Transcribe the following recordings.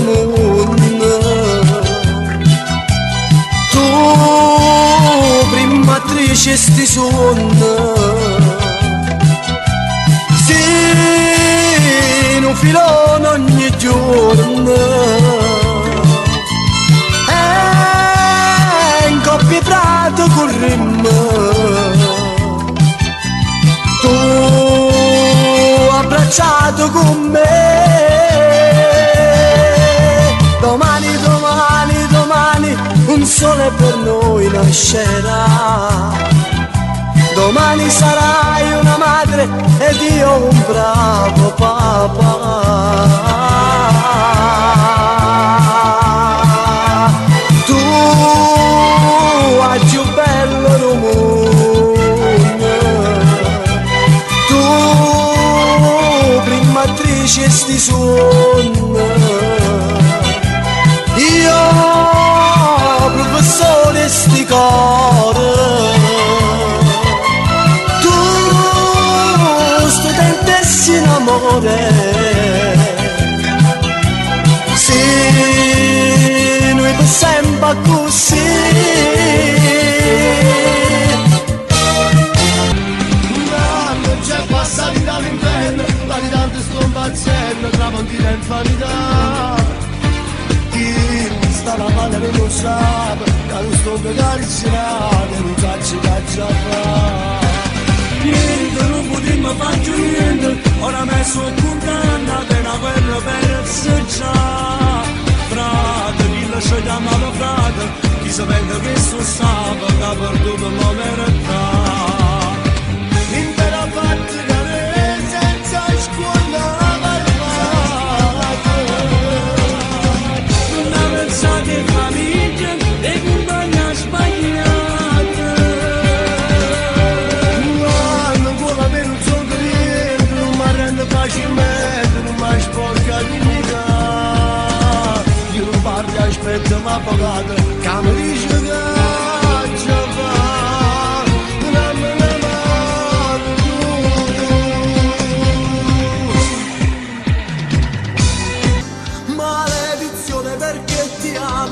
mondo. Tu prima attrice sti sonno, sì, un filone ogni giorno, e in coppia prato corremmo. Tu abbracciato con me, domani, domani, domani un sole per noi nascerà. Domani sarai una madre ed io un bravo papà. Tu hai più bello rumore, tu prima attrice sti sonno, io professore sti coro, tu studentessa in amore, sì, noi per sempre così. Passati dall'inverno, validante sto impazzendo, tramonti in vanità. Chi sta la palla non lo sa, che non sto carizzato, non faccio caccia fa. Niente, non potremmo fare niente, ora me sono contenta di una guerra per già. Frate, chi lo ci chiamava frate, chi sapeva che sono stato, che ha perduto la verità. L'intera fatica senza scuola malvata, una pensata famiglia e compagnia sbagliata. Non vuole avere un soldo dietro, non mi rende facilmente, non mi sporca dignità. Io non parlo, aspetto ma pagato, che mi dice che già va.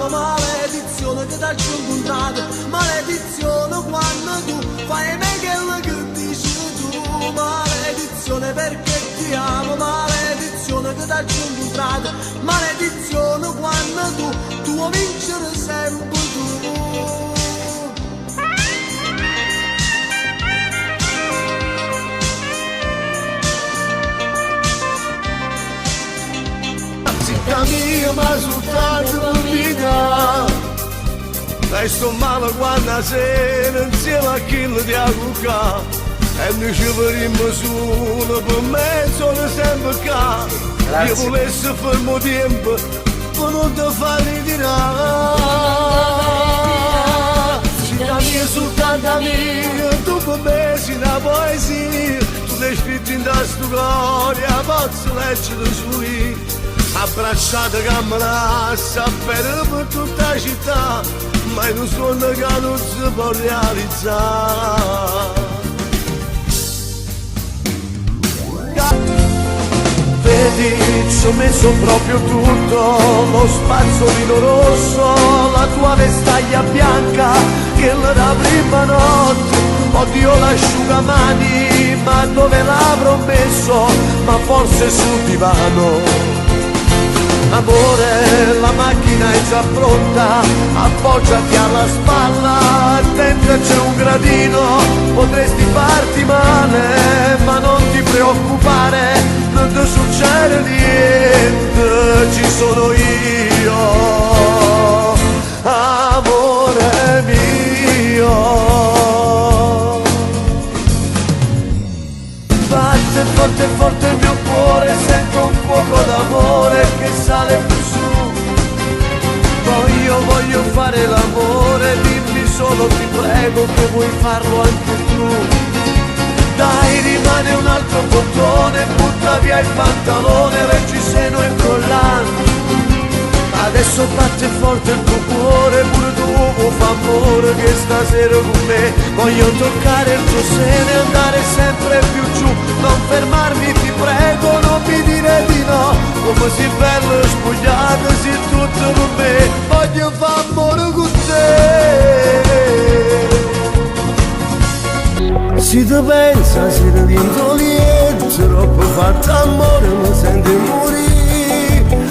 Maledizione che dà giù un contratto, maledizione quando tu fai me quello che dici tu, maledizione perché ti amo, maledizione che dà giù un contratto, maledizione quando tu vuoi vincere sempre tu. Zitta mia ma soltanto vita, e sto male quando sera insieme a chi ti ha cuccato, e noi ci vedremo solo per me sono sempre qua. Io volessi fermo tempo per non ti far ritirare. Zitta mia soltanto mia, tu per me sei una poesia, tu sei scritto in sto cuore, a pozzo leggere sui. Abbracciata che me lascia per tutta la città, ma è un sogno che non si può realizzare. Vedi, ci ho messo proprio tutto, lo spazzolino rosso, la tua vestaglia bianca, che la prima notte, oddio l'asciugamani, ma dove l'avrò messo, ma forse sul divano. Amore, la macchina è già pronta, appoggiati alla spalla, dentro c'è un gradino, potresti farti male, ma non ti preoccupare, non ti succede niente, ci sono io, amore mio. Batte forte forte il mio cuore, sento un fuoco d'amore che sale più su. Voglio fare l'amore, dimmi solo ti prego che vuoi farlo anche tu. Dai, rimane un altro bottone, butta via il pantalone, reggi seno e collante. Adesso batte forte il tuo cuore, pure tu fa amore che stasera con me. Voglio toccare il tuo seno e andare sempre più giù, non fermarmi ti prego, non mi dire di no. così bello spogliato, se tutto per me, voglio far amore con te. Si te pensa, si te vinto lieto, troppo fatto amore, mi senti morire.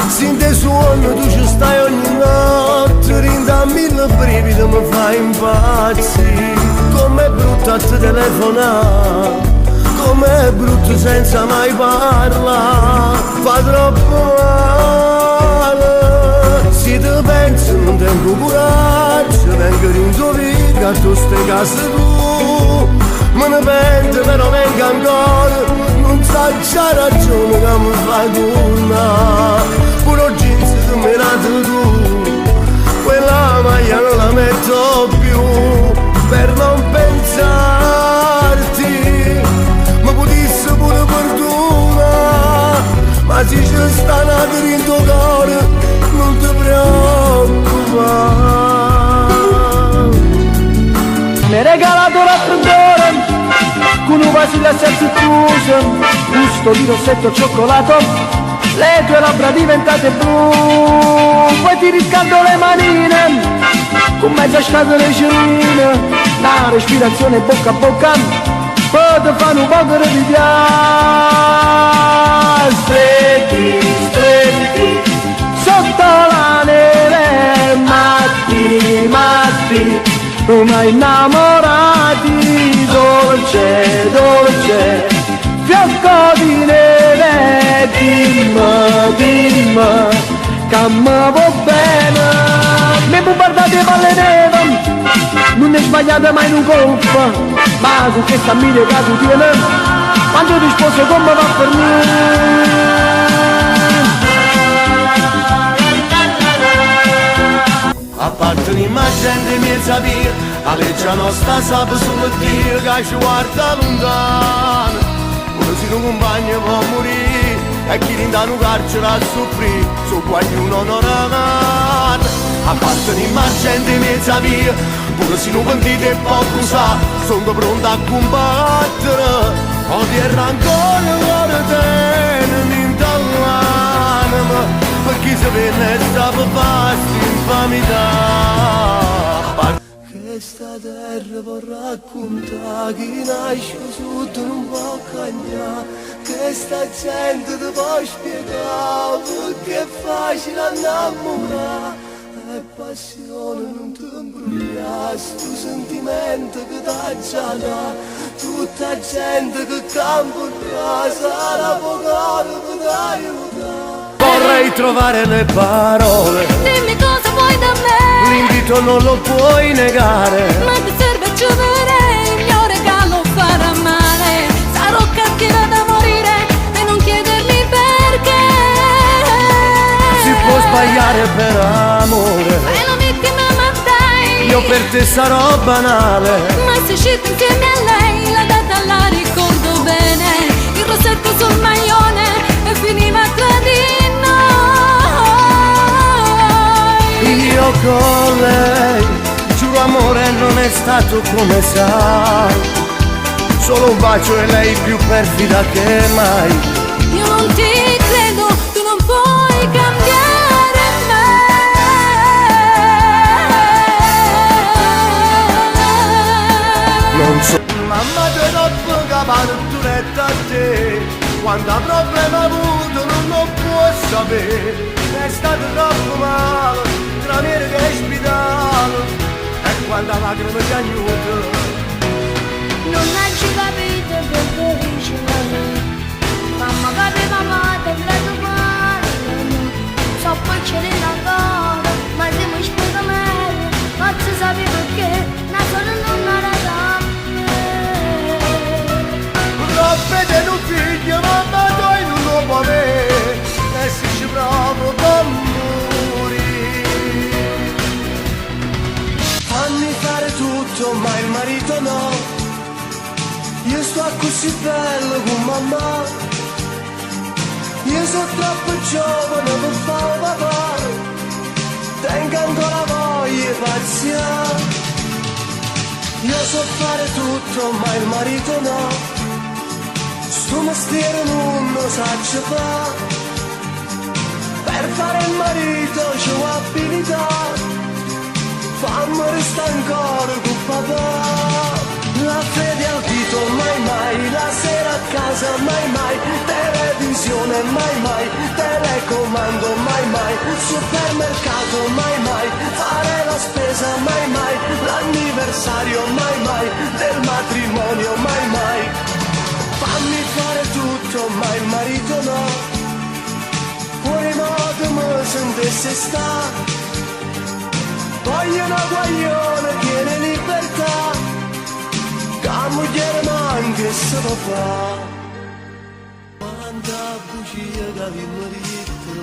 Se te suono tu ci stai ogni notte, rinda mille brividi, mi fai impazzire. Com'è brutto a te telefonare, com'è brutto senza mai parlare, fa troppo male. Se te penso non tengo coraggio, vengo ringiovere a tu stai casa tu. Me ne pento però vengo ancora, non sai c'ha ragione che mi fai tornare. Pure jeans che mi hai dato tu, quella maglia non la metto più, per non pensarti. Ma potessi pure perdonare, ma se ci sta nato in tuo cuore, non ti preoccupare. Mi hai regalato raffreddore con un vasillo senza chiuso, gusto di rossetto e cioccolato, le tue labbra diventate blu. Poi ti riscaldo le manine con mezza scatola celine, la respirazione bocca a bocca, poi ti fanno un po' di piacere. Stretti, stretti, sotto la neve, matti, matti, ma innamorati, dolce, dolce, fiocco di neve, dimmi, dimmi, che mi va bene. Mi bombardate palle neve, non è sbagliata mai in un colpo, ma con questa mille che tu tieni, quando ti sposo come va per me. A parte un'immagine mia sapere, alleggia nostra sape sul Dio che ci guarda lontano. Uno se un compagno può morire e chi rinda un carcere a soffrire, su qualcuno non ragazza. A parte un'immagine mia sapere, pure se un pentito può accusare, sono pronto a combattere. Odio e rancore ora tenere l'anima, perché se viene sta per farsi infamità. Questa terra può raccontare chi nasce sotto non può cagnare, questa gente ti può spiegare perché è facile innamorare. E passione non ti imbrogliare, sto sentimento che t'ha già dato, tutta gente che campa in casa, l'avvocato che ti aiuta. Vorrei trovare le parole, dimmi cosa vuoi da me, l'invito non lo puoi negare, ma ti serve giovere, il mio regalo farà male. Sarò cattiva da morire e non chiedermi perché. Si può sbagliare per amore, Fai la vittima ma dai, io per te sarò banale. ma sei uscito insieme a lei, la data la ricordo bene, il rossetto sul maglione e finiva tra di noi. Io con lei, giuro amore non è stato come sai, solo un bacio e lei più perfida che mai. Io non ti credo, tu non puoi cambiare me. Non so, mamma ti troppo capare tu retta a te, quando ha problema avuto non lo può sapere. È stato troppo male, tramiere che è ospitato, e quando la lacrima ti aiuta. Non hai capito che vicino a me, mamma capeva male, la male. So poi c'è la cosa, ma se mi spiega meglio, non si sa perché, la sola non era da me. Troppe te un figlio, mamma tu non lo può avere, e se ci provo con morire. Fammi fare tutto, ma il marito no. Io sto così bello con mamma, io sono troppo giovane per fare papà, tengo ancora voglia pazzia. Io so fare tutto ma il marito no, sto mestiere non lo sa fare, per fare il marito c'ho abilità, fammi restare ancora con papà. La fede al dito mai mai, la sera a casa mai mai, televisione mai mai, telecomando mai mai, supermercato mai mai, fare la spesa mai mai, l'anniversario mai mai, del matrimonio mai mai. Fammi fare tutto ma il marito no, fuori modo mi sentisse sta, voglio una guaglione tiene libertà, la moglie manca se lo fa. Quanta bugia che vi marito,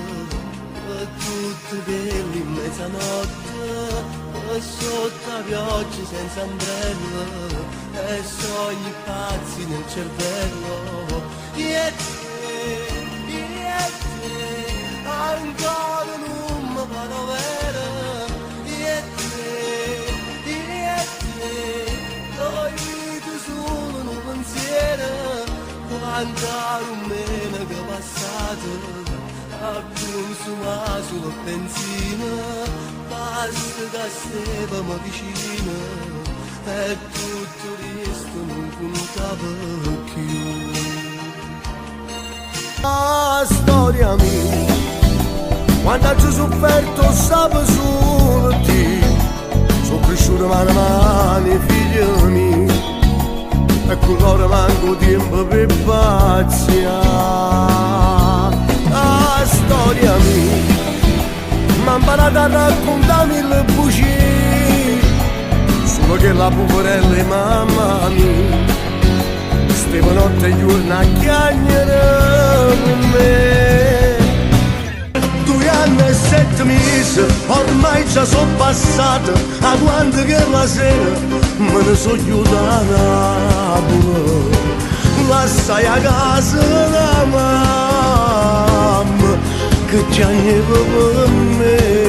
e tutte belli in mezzanotte, e sotto la pioggia senza ombrello, e sogni pazzi nel cervello. E te, ancora non mi vado bene. E te, solo un pensiero, quanta domenica passata a consumare solo benzina, basta che stevamo vicino e tutto il resto non contava più. La storia mia, quando ho sofferto stavo solo te, sono cresciuto mano a mano figli miei, e con loro manco tempo per paziare. La storia mia m'ha imparato a raccontarmi le bugie, solo che la poverella è mamma mia stava notte e giorno a chiagnere per me. 2 anni e 7 mesi ormai già sono passati, a quando che la sera me ne sono chiusa a Napoli, lasciai a casa la mamma che piangeva per me.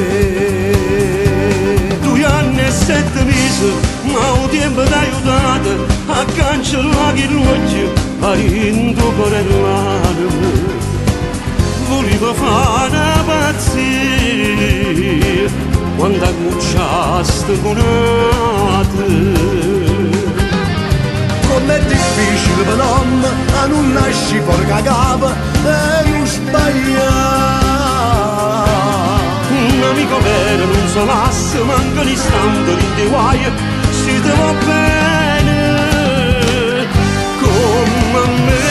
2 anni e 7 mesi ma un tempo d'aiutato a cancellare il luogo a indoporellare. Volevo fare pazzia quando cominciaste con te. Com'è difficile per l'uomo a non nascere porca capa e non sbagliare. Un amico vero non si lascia manca l'istante in te guai, si te va bene come a me.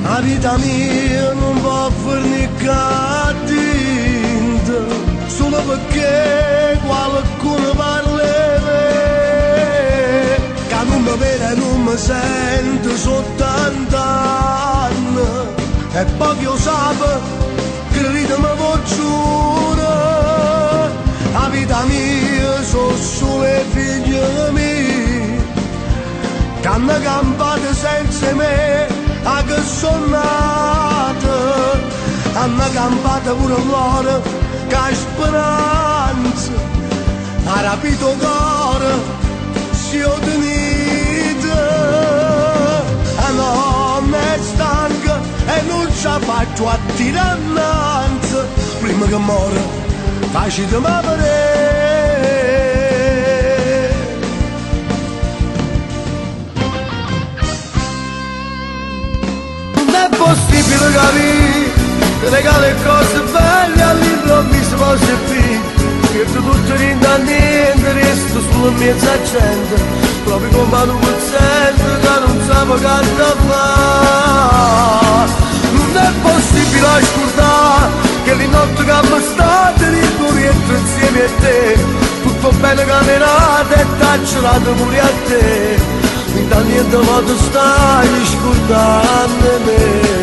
La vita mia non va a fornicare tinta, solo perché qualcuno parla che non mi vede e non mi sente sotto 80 anni, e poi io sapevo che ride mi giuro. La vita mia sono solo i figli miei che hanno campato senza me, a che sono nato, hanno campato pure loro che ha speranza, ha rapito il cuore, si è tenuto, e non è stanca e non ci ha fatto a tirare innanzi, prima che muore, facile vedere. Non è possibile capire, regale cose belle all'improvviso cose qui, che tutto rinda a niente, resto sulla mezza gente, proprio come un pezzente che non sa che fa. Non è possibile ascoltare che le notti che abbiamo state ricorrendo insieme a te, tutto bene camminato e taccelato pure a te, da niente ma tu stai scordando me.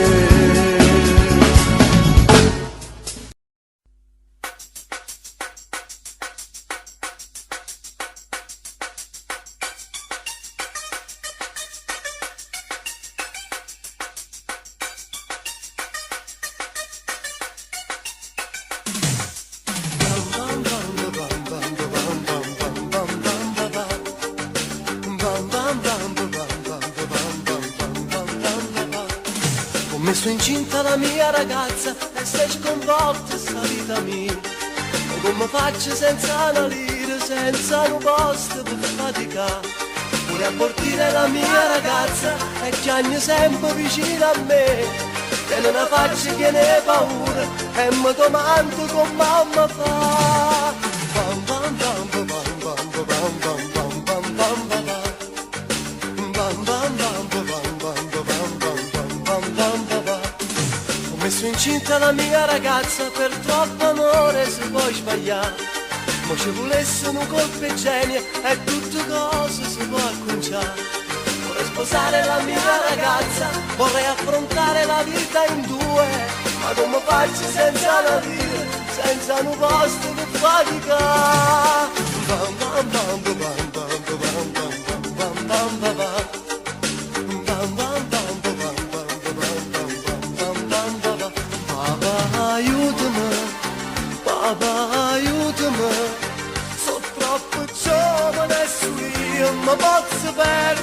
Ho messo incinta la mia ragazza e sei sconvolta sta vita mia. E come faccio senza una lira, senza un posto per faticare? Pure a portare la mia ragazza e chiagno sempre vicino a me. E non la faccio che ne paura e mi domando come mamma fa. Bam bam bam bam bam bam bam bam bam bam bam. Bam bam bam bam bam bam bam bam bam bam. Ho messo incinta la mia ragazza, per troppo amore si può sbagliare. Ma ci volesse un colpo e genio e tutte cose si può acconciare. Vorrei sposare la mia ragazza, vorrei affrontare la vita in due, ma come faccio senza la vita, senza un posto per faticare? Bam bam bam bam bam bam bam bam bam bam bam. Papà aiutami, papà aiutami, sono troppo giovane su io, ma posso perdere